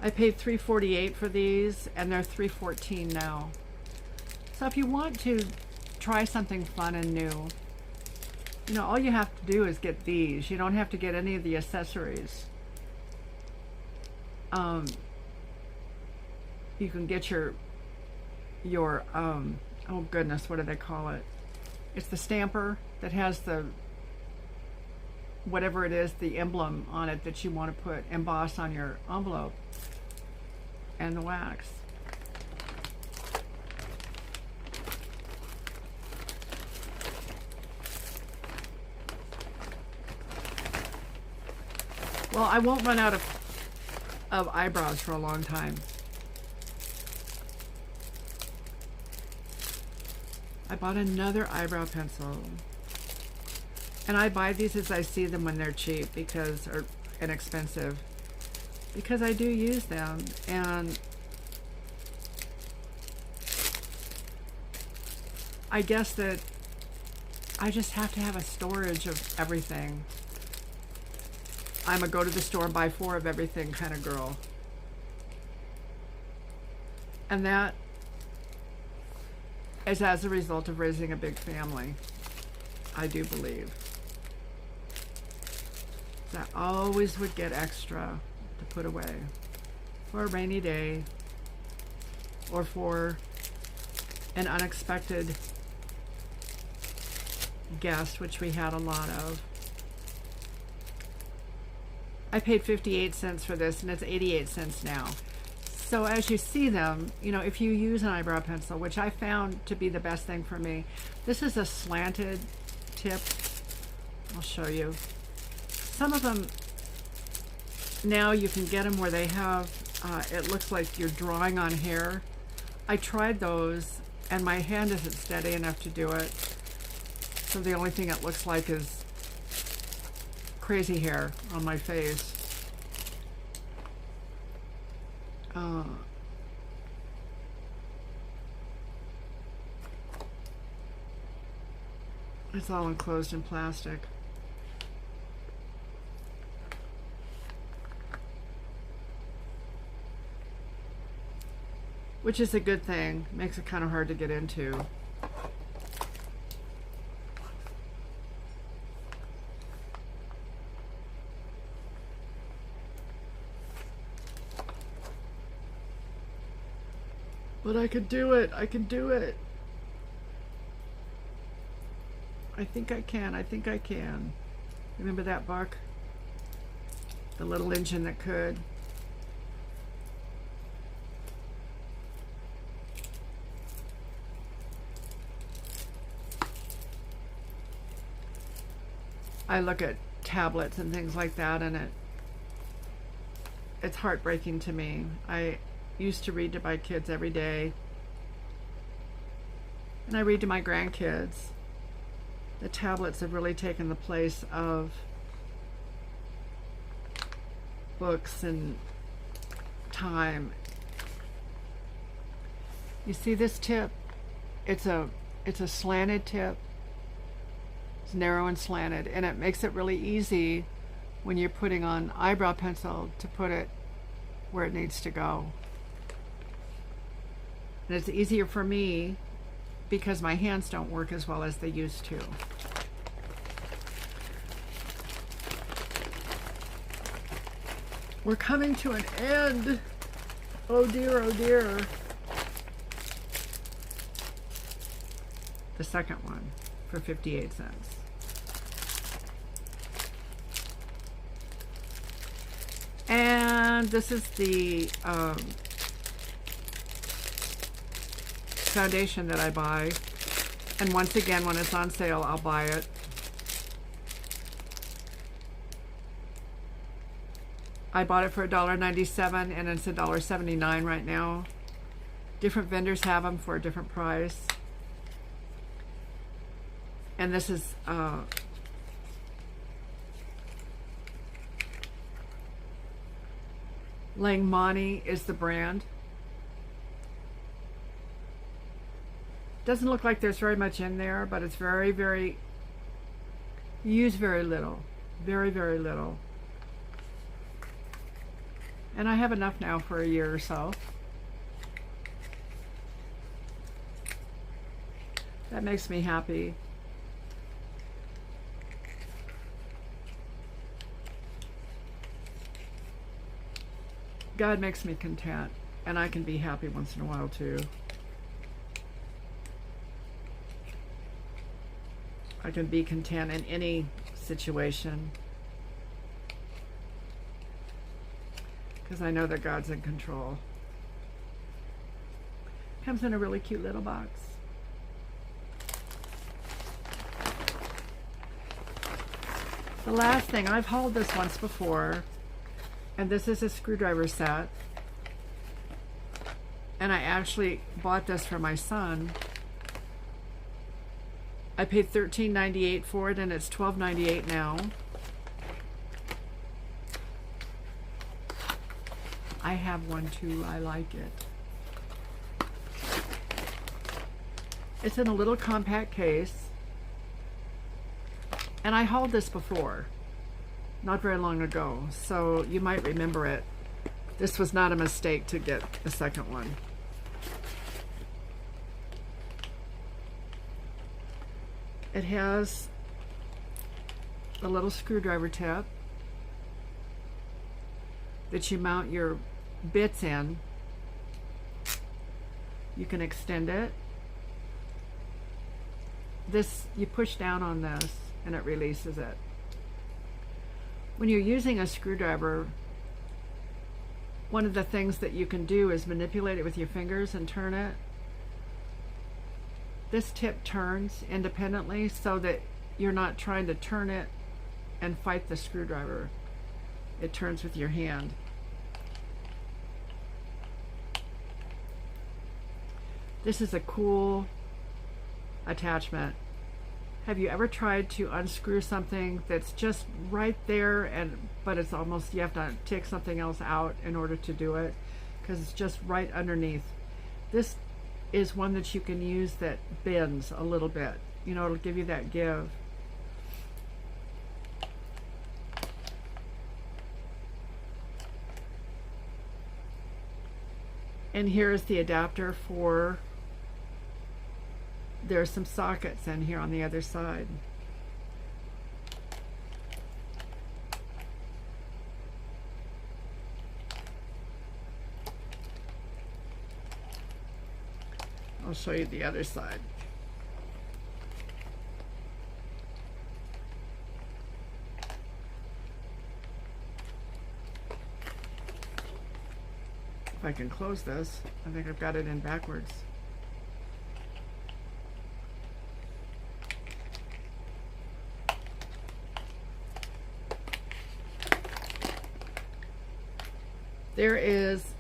I paid $3.48 for these, and they're $3.14 now. So if you want to try something fun and new, you know, all you have to do is get these. You don't have to get any of the accessories. You can get your oh goodness, what do they call it? It's the stamper that has the, whatever it is, the emblem on it that you want to put, emboss on your envelope, and the wax. Well, I won't run out of eyebrows for a long time. I bought another eyebrow pencil. And I buy these as I see them when they're cheap or inexpensive, because I do use them, and I guess that I just have to have a storage of everything. I'm a go to the store and buy 4 of everything kind of girl. And that is as a result of raising a big family, I do believe. I always would get extra to put away for a rainy day or for an unexpected guest, which we had a lot of. I paid 58 cents for this, and it's 88 cents now. So as you see them, you know, if you use an eyebrow pencil, which I found to be the best thing for me, this is a slanted tip. I'll show you. Some of them, now you can get them where they have, it looks like you're drawing on hair. I tried those, and my hand isn't steady enough to do it. So the only thing it looks like is crazy hair on my face. It's all enclosed in plastic. Which is a good thing. Makes it kind of hard to get into. But I could do it. I can do it. I think I can. I think I can. Remember that book? The Little Engine That Could. I look at tablets and things like that, and it's heartbreaking to me. I used to read to my kids every day, and I read to my grandkids. The tablets have really taken the place of books and time. You see this tip? It's a slanted tip. It's narrow and slanted, and it makes it really easy when you're putting on eyebrow pencil to put it where it needs to go. And it's easier for me because my hands don't work as well as they used to. We're coming to an end. Oh dear, oh dear. The second one for 58 cents. And this is the foundation that I buy, and once again, when it's on sale, I'll buy it. I bought it for $1.97, and it's $1.79 right now. Different vendors have them for a different price. And this is Langmani is the brand. Doesn't look like there's very much in there, but it's very, very, you use very little. Very, very little. And I have enough now for a year or so. That makes me happy. God makes me content, and I can be happy once in a while too. I can be content in any situation because I know that God's in control. Comes in a really cute little box. The last thing, I've hauled this once before, and this is a screwdriver set. And I actually bought this for my son. I paid $13.98 for it, and it's $12.98 now. I have one too. I like it. It's in a little compact case. And I hauled this before, not very long ago, so you might remember it. This was not a mistake to get the second one. It has a little screwdriver tip that you mount your bits in. You can extend it. This, you push down on this and it releases it. When you're using a screwdriver, one of the things that you can do is manipulate it with your fingers and turn it. This tip turns independently so that you're not trying to turn it and fight the screwdriver. It turns with your hand. This is a cool attachment. Have you ever tried to unscrew something that's just right there, but it's almost, you have to take something else out in order to do it because it's just right underneath? This is one that you can use that bends a little bit. You know, it'll give you that give. And here's the adapter for, there's some sockets in here on the other side. I'll show you the other side. If I can close this, I think I've got it in backwards. There is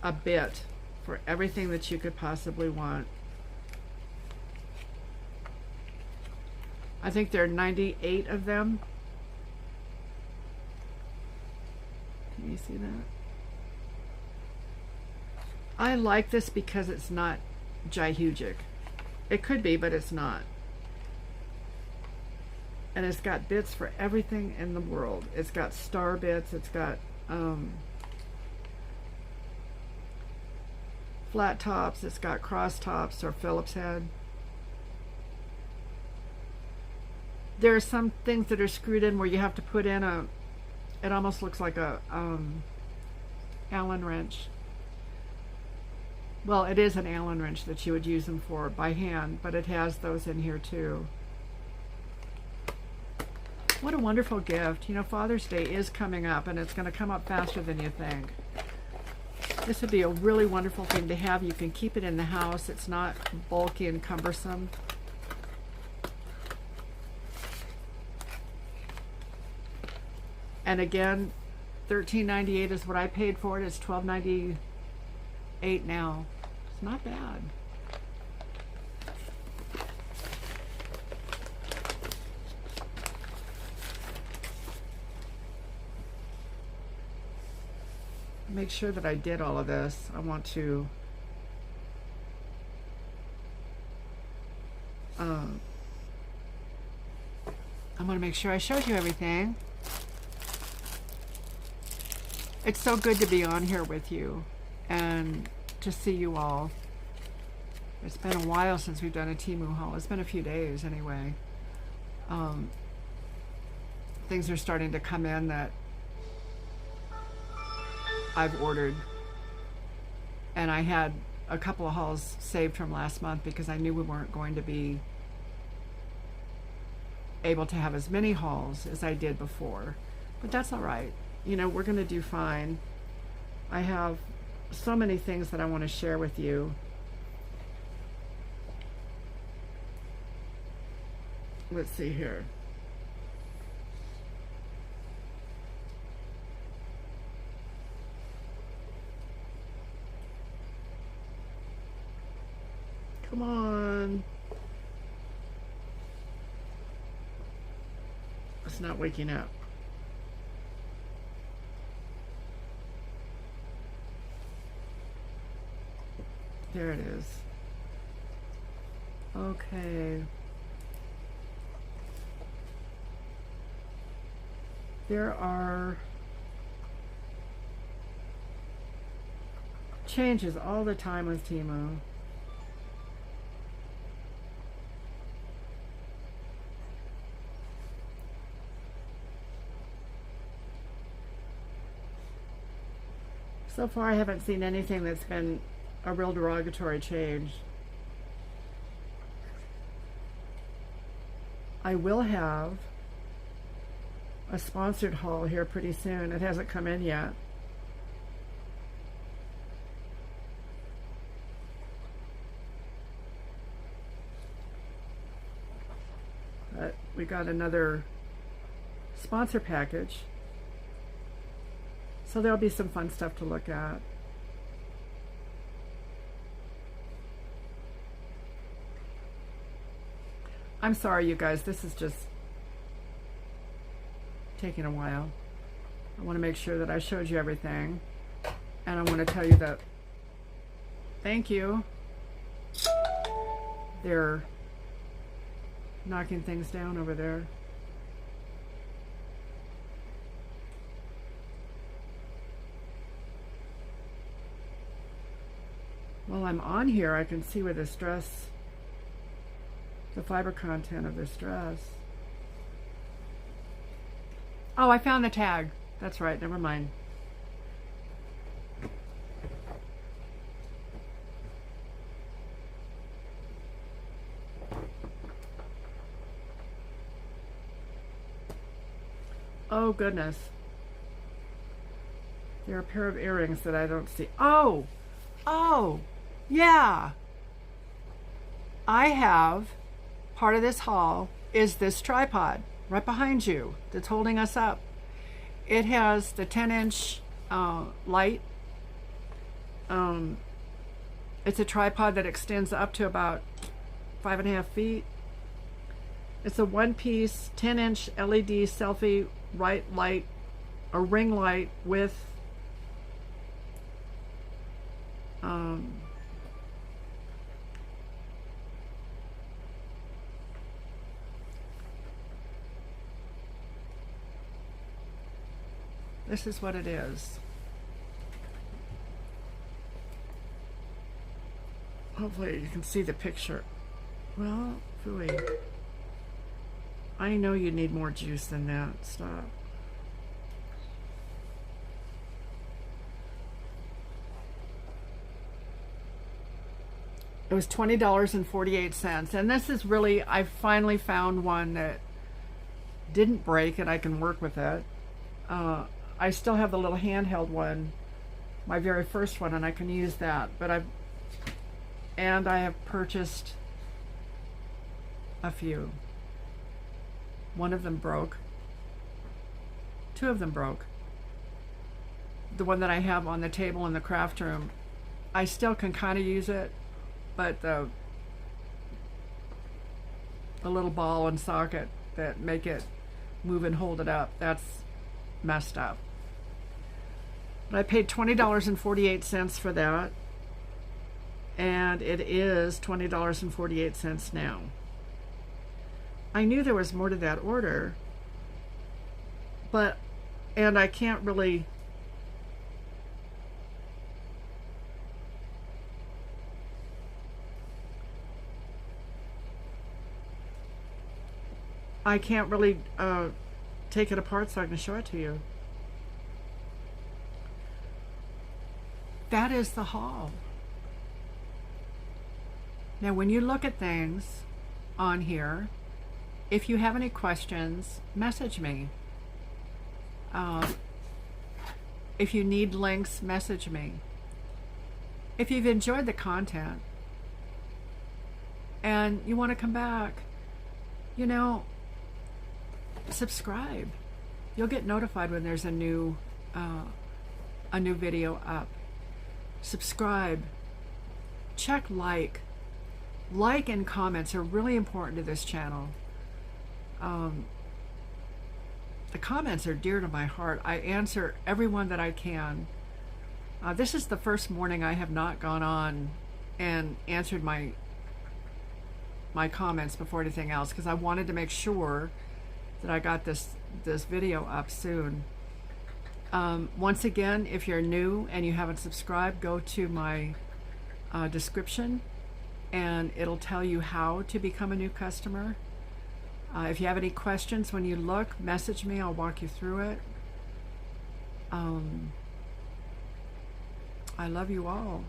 a bit for everything that you could possibly want. I think there are 98 of them. Can you see that? I like this because it's not jihujic. It could be, but it's not. And it's got bits for everything in the world. It's got star bits, it's got flat tops, it's got cross tops or Phillips head. There are some things that are screwed in where you have to put in a, it almost looks like a Allen wrench. Well, it is an Allen wrench that you would use them for by hand, but it has those in here too. What a wonderful gift. You know, Father's Day is coming up, and it's going to come up faster than you think. This would be a really wonderful thing to have. You can keep it in the house. It's not bulky and cumbersome. And again, $13.98 is what I paid for it. It's $12.98 now. It's not bad. Make sure that I did all of this. I want to make sure I showed you everything. It's so good to be on here with you and to see you all. It's been a while since we've done a Temu haul. It's been a few days anyway. Things are starting to come in that I've ordered. And I had a couple of hauls saved from last month because I knew we weren't going to be able to have as many hauls as I did before. But that's all right. You know, we're going to do fine. I have so many things that I want to share with you. Let's see here. Come on. It's not waking up. There it is. Okay. There are changes all the time with Temu. So far I haven't seen anything that's been a real derogatory change. I will have a sponsored haul here pretty soon. It hasn't come in yet. But we got another sponsor package. So there'll be some fun stuff to look at. I'm sorry, you guys, this is just taking a while. I want to make sure that I showed you everything. And I want to tell you that, thank you. They're knocking things down over there. While I'm on here, I can see where this dress, the fiber content of this dress. Oh, I found the tag. That's right, never mind. Oh, goodness. There are a pair of earrings that I don't see. Oh, yeah. I have, part of this haul is this tripod right behind you that's holding us up. It has the 10-inch light. It's a tripod that extends up to about 5.5 feet. It's a one-piece 10-inch LED selfie light, a ring light with this is what it is. Hopefully you can see the picture. Well, phooey. I know you need more juice than that. Stop. It was $20.48. And this is really, I finally found one that didn't break and I can work with it. I still have the little handheld one, my very first one, and I can use that. But I have purchased a few. One of them broke. Two of them broke. The one that I have on the table in the craft room, I still can kind of use it, but the little ball and socket that make it move and hold it up, that's messed up. But I paid $20.48 for that, and it is $20.48 now. I knew there was more to that order, and I can't really, I can't really take it apart so I can show it to you. That is the haul. Now, when you look at things on here, if you have any questions, message me. If you need links, message me. If you've enjoyed the content and you want to come back, you know, subscribe. You'll get notified when there's a new video up. Subscribe. Check like. Like and comments are really important to this channel. The comments are dear to my heart. I answer everyone that I can. This is the first morning I have not gone on and answered my comments before anything else, because I wanted to make sure that I got this video up soon. Once again, if you're new and you haven't subscribed, go to my description and it'll tell you how to become a new customer. If you have any questions when you look, message me. I'll walk you through it. I love you all.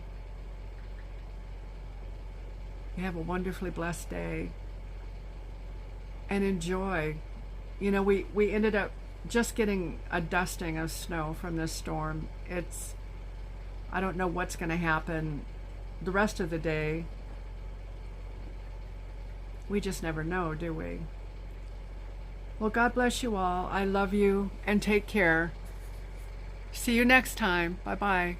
You have a wonderfully blessed day. And enjoy. You know, we ended up just getting a dusting of snow from this storm. I don't know what's going to happen the rest of the day. We just never know, do we? Well, God bless you all. I love you and take care. See you next time. Bye-bye.